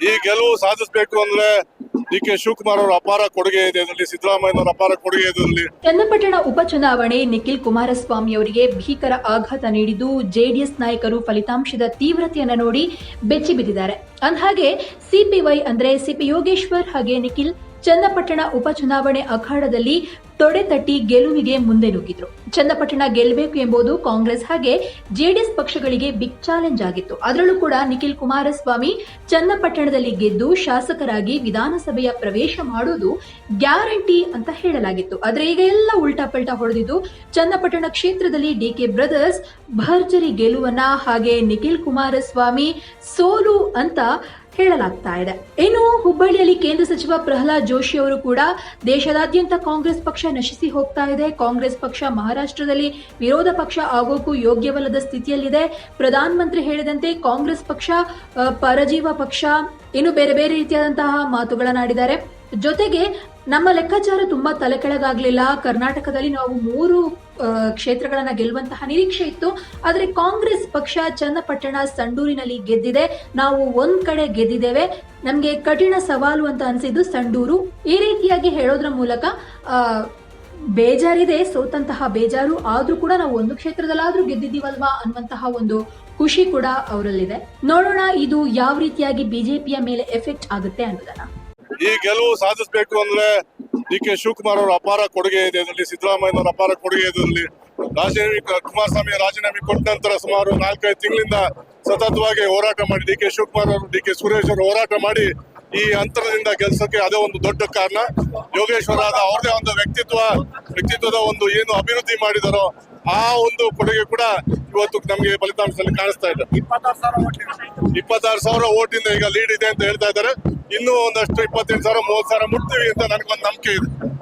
ಈ ಗೆಲುವು ಸಾಧಿಸಬೇಕು ಅಂದ್ರೆ ಡಿ ಕೆ ಶಿವಕುಮಾರ್ ಅವರ ಅಪಾರ ಕೊಡುಗೆ ಇದೆ ಇದರಲ್ಲಿ, ಸಿದ್ದರಾಮಯ್ಯನವರ ಅಪಾರ ಕೊಡುಗೆ ಇದೆ ಇದರಲ್ಲಿ. ಚನ್ನಪಟ್ಟಣ ಉಪಚುನಾವಣೆ ನಿಖಿಲ್ ಕುಮಾರಸ್ವಾಮಿ ಅವರಿಗೆ ಭೀಕರ ಆಘಾತ ನೀಡಿದ್ದು ಜೆಡಿಎಸ್ ನಾಯಕರು ಫಲಿತಾಂಶದ ತೀವ್ರತೆಯನ್ನು ನೋಡಿ ಬೆಚ್ಚಿ ಬಿದ್ದಿದ್ದಾರೆ. ಅಂದಹಾಗೆ ಸಿಪಿವೈ ಅಂದ್ರೆ ಸಿಪಿ ಯೋಗೇಶ್ವರ್ ಹಾಗೆ ನಿಖಿಲ್ ಚನ್ನಪಟ್ಟಣ ಉಪಚುನಾವಣೆ ಅಖಾಡದಲ್ಲಿ ತೊಡೆತಟ್ಟಿ ಗೆಲುವಿಗೆ ಮುಂದೆ ನುಗ್ಗಿದ್ರು. ಚನ್ನಪಟ್ಟಣ ಗೆಲ್ಲಬೇಕು ಎಂಬುದು ಕಾಂಗ್ರೆಸ್ ಹಾಗೆ ಜೆಡಿಎಸ್ ಪಕ್ಷಗಳಿಗೆ ಬಿಗ್ ಚಾಲೆಂಜ್ ಆಗಿತ್ತು. ಅದರಲ್ಲೂ ಕೂಡ ನಿಖಿಲ್ ಕುಮಾರಸ್ವಾಮಿ ಚನ್ನಪಟ್ಟಣದಲ್ಲಿ ಗೆದ್ದು ಶಾಸಕರಾಗಿ ವಿಧಾನಸಭೆಯ ಪ್ರವೇಶ ಮಾಡುವುದು ಗ್ಯಾರಂಟಿ ಅಂತ ಹೇಳಲಾಗಿತ್ತು. ಆದ್ರೆ ಈಗ ಎಲ್ಲ ಉಲ್ಟಾ ಪಲ್ಟಾ ಹೊಡೆದಿದ್ದು ಚನ್ನಪಟ್ಟಣ ಕ್ಷೇತ್ರದಲ್ಲಿ ಡಿಕೆ ಬ್ರದರ್ಸ್ ಭರ್ಜರಿ ಗೆಲುವನ್ನ ಹಾಗೆ ನಿಖಿಲ್ ಕುಮಾರಸ್ವಾಮಿ ಸೋಲು ಅಂತ ಹೇಳಲಾಗ್ತಾ ಇದೆ. ಇನ್ನು ಹುಬ್ಬಳ್ಳಿಯಲ್ಲಿ ಕೇಂದ್ರ ಸಚಿವ ಪ್ರಹ್ಲಾದ್ ಜೋಶಿ ಅವರು ಕೂಡ ದೇಶದಾದ್ಯಂತ ಕಾಂಗ್ರೆಸ್ ಪಕ್ಷ ನಶಿಸಿ ಹೋಗ್ತಾ ಇದೆ, ಕಾಂಗ್ರೆಸ್ ಪಕ್ಷ ಮಹಾರಾಷ್ಟ್ರದಲ್ಲಿ ವಿರೋಧ ಪಕ್ಷ ಆಗೋಕ್ಕೂ ಯೋಗ್ಯವಲ್ಲದ ಸ್ಥಿತಿಯಲ್ಲಿದೆ, ಪ್ರಧಾನ ಮಂತ್ರಿ ಹೇಳಿದಂತೆ ಕಾಂಗ್ರೆಸ್ ಪಕ್ಷ ಪರಜೀವ ಪಕ್ಷ, ಇನ್ನು ಬೇರೆ ಬೇರೆ ರೀತಿಯಾದಂತಹ ಮಾತುಗಳನ್ನಾಡಿದ್ದಾರೆ. ಜೊತೆಗೆ ನಮ್ಮ ಲೆಕ್ಕಾಚಾರ ತುಂಬಾ ತಲೆ ಕೆಳಗಾಗ್ಲಿಲ್ಲ, ಕರ್ನಾಟಕದಲ್ಲಿ ನಾವು 3 ಕ್ಷೇತ್ರಗಳನ್ನ ಗೆಲ್ಲುವಂತಹ ನಿರೀಕ್ಷೆ ಇತ್ತು, ಆದರೆ ಕಾಂಗ್ರೆಸ್ ಪಕ್ಷ ಚನ್ನಪಟ್ಟಣ ಸಂಡೂರಿನಲ್ಲಿ ಗೆದ್ದಿದೆ, ನಾವು ಒಂದ್ ಕಡೆ ಗೆದ್ದಿದ್ದೇವೆ, ನಮ್ಗೆ ಕಠಿಣ ಸವಾಲು ಅಂತ ಅನ್ಸಿದ್ದು ಸಂಡೂರು. ಈ ರೀತಿಯಾಗಿ ಹೇಳೋದ್ರ ಮೂಲಕ ಬೇಜಾರಿದೆ, ಸೋತಂತಹ ಬೇಜಾರು, ಆದ್ರೂ ಕೂಡ ನಾವು ಒಂದು ಕ್ಷೇತ್ರದಲ್ಲಾದ್ರೂ ಗೆದ್ದಿದ್ದೀವಲ್ವಾ ಅನ್ನುವಂತಹ ಒಂದು ಖುಷಿ ಕೂಡ ಅವರಲ್ಲಿದೆ. ನೋಡೋಣ ಇದು ಯಾವ ರೀತಿಯಾಗಿ ಬಿಜೆಪಿಯ ಮೇಲೆ ಎಫೆಕ್ಟ್ ಆಗುತ್ತೆ ಅನ್ನೋದನ್ನ. ಈ ಗೆಲುವು ಸಾಧಿಸಬೇಕು ಅಂದ್ರೆ ಡಿ ಕೆ ಶಿವಕುಮಾರ್ ಅವರ ಅಪಾರ ಕೊಡುಗೆ ಇದೆ ಇದರಲ್ಲಿ, ಸಿದ್ದರಾಮಯ್ಯನವರ ಅಪಾರ ಕೊಡುಗೆ ಇದೆ ಇದರಲ್ಲಿ. ಕುಮಾರಸ್ವಾಮಿ ರಾಜೀನಾಮೆ ಕೊಟ್ಟ ನಂತರ ಸುಮಾರು 4-5 ತಿಂಗಳಿಂದ ಸತತವಾಗಿ ಹೋರಾಟ ಮಾಡಿ ಡಿ ಕೆ ಶಿವಕುಮಾರ್ ಅವರು, ಡಿ ಕೆ ಸುರೇಶ್ ಅವರು ಹೋರಾಟ ಮಾಡಿ ಈ ಅಂತರದಿಂದ ಗೆಲ್ಸಕ್ಕೆ ಅದೇ ಒಂದು ದೊಡ್ಡ ಕಾರಣ. ಯೋಗೇಶ್ವರ ಅವ್ರದೇ ಒಂದು ವ್ಯಕ್ತಿತ್ವದ ಒಂದು ಏನು ಅಭಿವೃದ್ಧಿ ಮಾಡಿದಾರೋ ಆ ಒಂದು ಕೊಡುಗೆ ಕೂಡ ಇವತ್ತು ನಮಗೆ ಫಲಿತಾಂಶದಲ್ಲಿ ಕಾಣಿಸ್ತಾ ಇದೆ. 26,000 ಓಟಿಂದ ಈಗ ಲೀಡ್ ಇದೆ ಅಂತ ಹೇಳ್ತಾ ಇದ್ದಾರೆ. ಇನ್ನೂ ಒಂದಷ್ಟು 28,000-30,000 ಮುಟ್ತೀವಿ ಅಂತ ನನಗೊಂದು ನಂಬಿಕೆ ಇದೆ.